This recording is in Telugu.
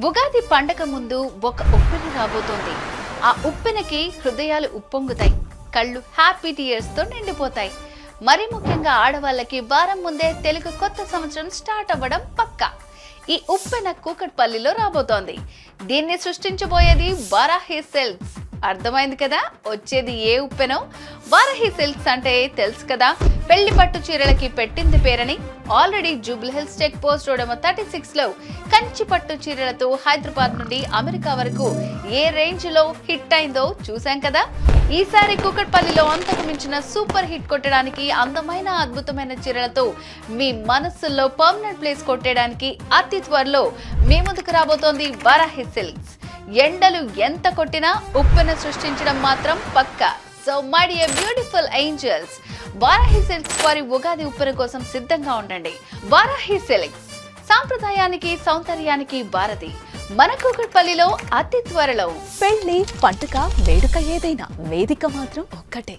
ఉగాది పండగ ముందు ఒక ఉప్పెన రాబోతోంది. ఆ ఉప్పెనకి హృదయాలు ఉప్పొంగుతాయి, కళ్ళు హ్యాపీ టీయర్స్ తో నిండిపోతాయి. మరి ముఖ్యంగా ఆడవాళ్ళకి వారం ముందే తెలుగు కొత్త సంవత్సరం స్టార్ట్ అవ్వడం పక్కా. ఈ ఉప్పెన కూకట్పల్లిలో రాబోతోంది. దీన్ని సృష్టించబోయేది వారాహి సిల్క్స్. అర్థమైంది కదా వచ్చేది ఏ ఉప్పెనో. వారాహి సిల్క్స్ అంటే తెలుసు కదా, పెళ్లి పట్టు చీరలకి పెట్టింది పేరని. Already Jubilee Hills check post road 36 లో కంచి పట్టు చీరలతో హైదరాబాద్ నుండి అమెరికా వరకు ఏ రేంజ్ లో హిట్ అయిందో చూసాం కదా. ఈసారి కూకట్పల్లిలో అంతకు మించిన సూపర్ హిట్ కొట్టడానికి, అందమైన అద్భుతమైన చీరలతో మీ మనస్సుల్లో పర్మనెంట్ ప్లేస్ కొట్టేయడానికి అతి త్వరలో మీ ముందుకు రాబోతోంది వారాహి సిల్క్స్. ఎండలు ఎంత కొట్టినా ఉప్పెన సృష్టించడం మాత్రం పక్కా. So my dear beautiful angels, Varahi silks వారి ఉగాది ఉప్పెన కోసం సిద్ధంగా ఉండండి. వారాహి సిల్క్స్ సాంప్రదాయానికి సౌందర్యానికి భారతి. మన కూకట్పల్లిలో అతి త్వరలో. పెళ్లి పండుగ వేడుక ఏదైనా వేదిక మాత్రం ఒక్కటే.